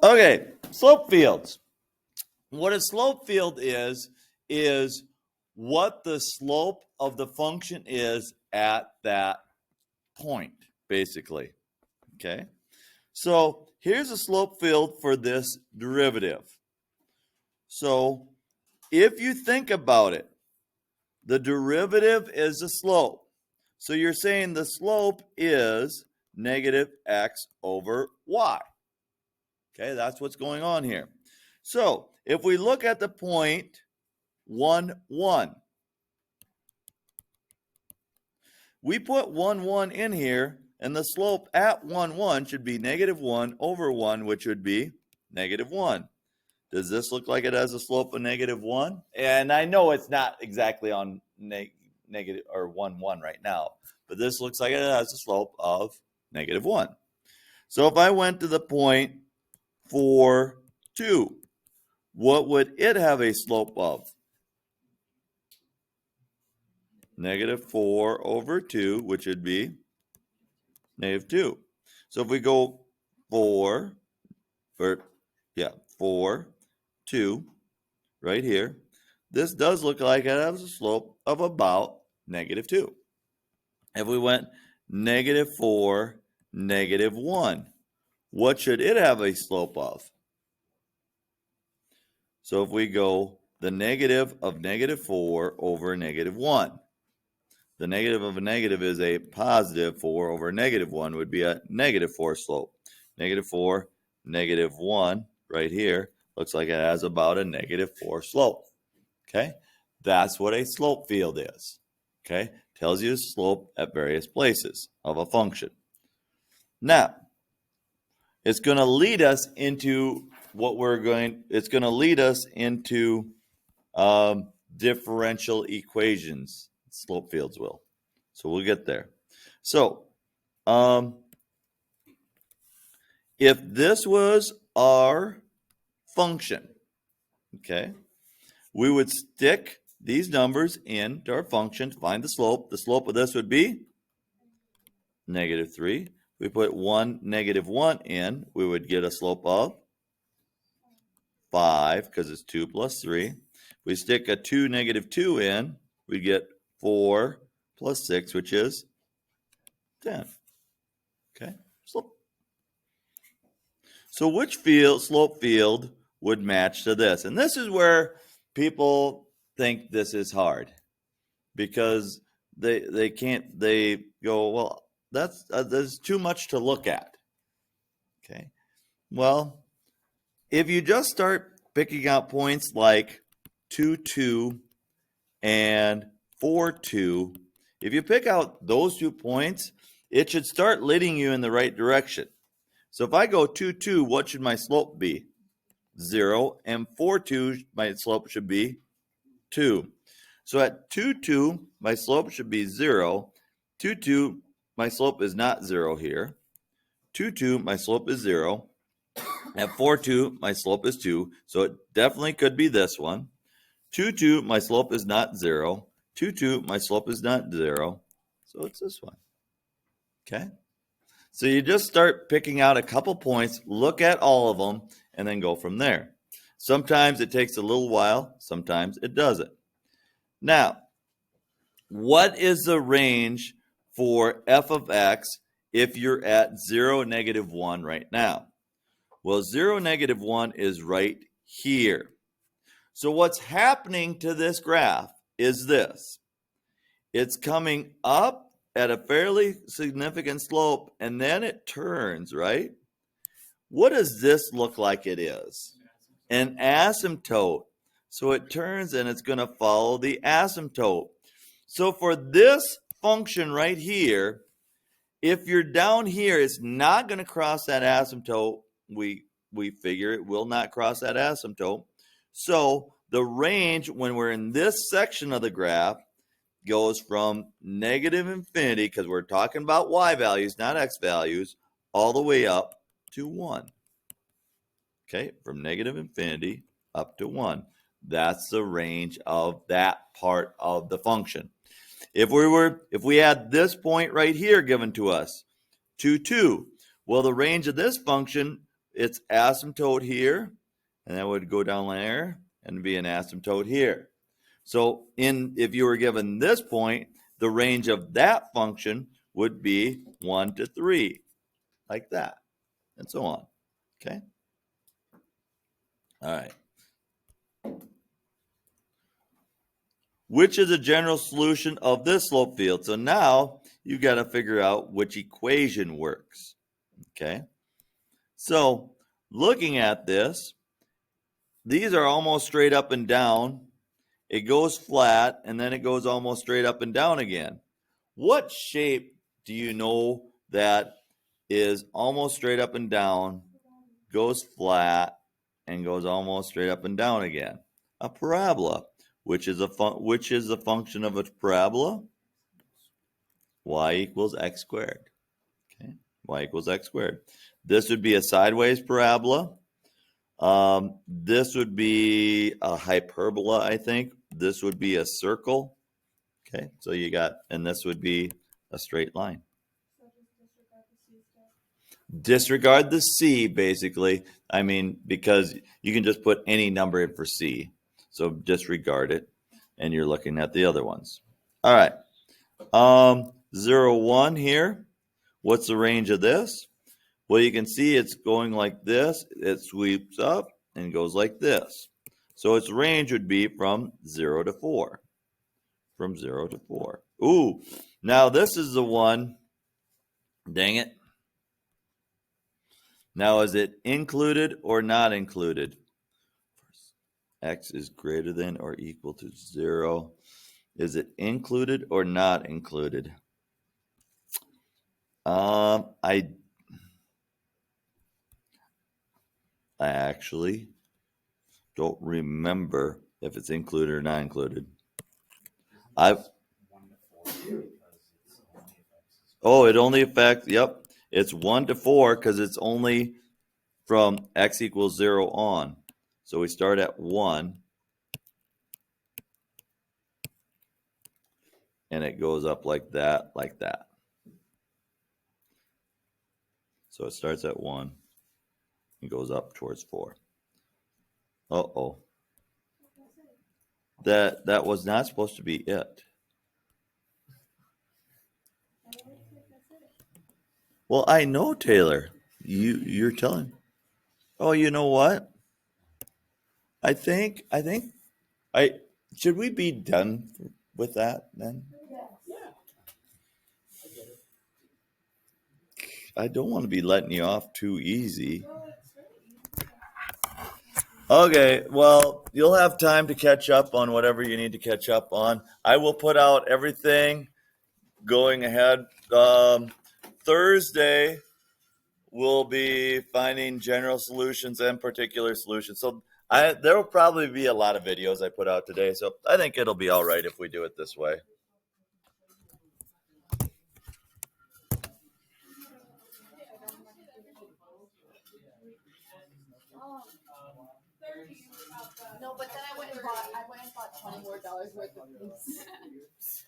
Okay, slope fields. What a slope field is what the slope of the function is at that point, basically. Okay, so here's a slope field for this derivative. So if you think about it, the derivative is the slope. So you're saying the slope is negative x over y. Okay, that's what's going on here. So if we look at the point 1, 1, we put 1, 1 in here, and the slope at 1, 1 should be negative 1 over 1, which would be negative 1. Does this look like it has a slope of negative 1? And I know it's not exactly on negative or 1, 1 right now, but this looks like it has a slope of negative 1. So if I went to the point 4, 2, what would it have a slope of? Negative 4 over 2, which would be negative 2. So if we go 4, 2, right here, this does look like it has a slope of about negative 2. If we went negative 4, negative 1, what should it have a slope of? So if we go the negative of negative 4 over negative 1, the negative of a negative is a positive 4 over negative 1 would be a negative 4 slope. Negative 4, negative 1 right here looks like it has about a negative 4 slope. Okay, that's what a slope field is. Okay, tells you the slope at various places of a function. Now, it's going to lead us into differential equations. Slope fields will. So we'll get there. So, if this was our function, okay, we would stick these numbers into our function to find the slope. The slope of this would be negative 3. We put 1, negative 1 in, we would get a slope of 5 because it's 2 plus 3. We stick a 2, negative 2 in, we get 4 plus 6, which is 10. Okay, slope. So which slope field would match to this? And this is where people think this is hard because they go, well, there's too much to look at. Okay, well, if you just start picking out points like 2, 2 and 4, 2, if you pick out those 2 points, it should start leading you in the right direction. So if I go 2, 2, what should my slope be? 0. And 4, 2, my slope should be 2. So at 2, 2, my slope should be 0. 2, 2, my slope is not 0 here. 2, 2, my slope is 0. At 4, 2, my slope is 2. So it definitely could be this one. 2, 2, my slope is not 0. 2, 2, my slope is not 0. So it's this one. Okay? So you just start picking out a couple points, look at all of them, and then go from there. Sometimes it takes a little while, sometimes it doesn't. Now, what is the range for f of x if you're at 0, negative 1 right now? Well, 0, negative 1 is right here. So what's happening to this graph is this. It's coming up at a fairly significant slope, and then it turns, right? What does this look like it is? An asymptote. So it turns and it's going to follow the asymptote. So for this function right here, if you're down here, it's not going to cross that asymptote. We figure it will not cross that asymptote. So the range when we're in this section of the graph goes from negative infinity, because we're talking about y values, not x values, all the way up to 1. Okay, from negative infinity up to 1. That's the range of that part of the function. If we had this point right here given to us, 2, 2, Well, the range of this function, it's asymptote here, and that would go down there and be an asymptote here. So if you were given this point, the range of that function would be 1 to 3, like that, and so on. Okay? All right. Which is a general solution of this slope field? So now you got to figure out which equation works. Okay? So looking at this, these are almost straight up and down. It goes flat, and then it goes almost straight up and down again. What shape do you know that is almost straight up and down, goes flat, and goes almost straight up and down again? A parabola. Which is the function of a parabola? Y equals x squared. Okay, y equals x squared. This would be a sideways parabola. This would be a hyperbola, I think. This would be a circle. Okay, so you got, and this would be a straight line. Disregard the C, basically. I mean, because you can just put any number in for C. So disregard it, and you're looking at the other ones. All right. 0, 1 here. What's the range of this? Well, you can see it's going like this. It sweeps up and goes like this. So its range would be from 0 to 4. From 0 to 4. Ooh, now this is the one. Dang it. Now, is it included or not included? X is greater than or equal to 0. Is it included or not included? I actually don't remember if it's included or not included. It only affects, yep, it's 1 to 4 because it's only from x equals 0 on. So we start at 1, and it goes up like that, like that. So it starts at 1 and goes up towards 4. Uh-oh. That was not supposed to be it. Well, I know, Taylor. You're telling. Oh, you know what? I think should we be done with that then? I don't want to be letting you off too easy. Okay, well, you'll have time to catch up on whatever you need to catch up on. I will put out everything going ahead. Thursday, we'll be finding general solutions and particular solutions. So there will probably be a lot of videos I put out today. So I think it'll be all right if we do it this way. No, but then I went and bought $20 more worth of things.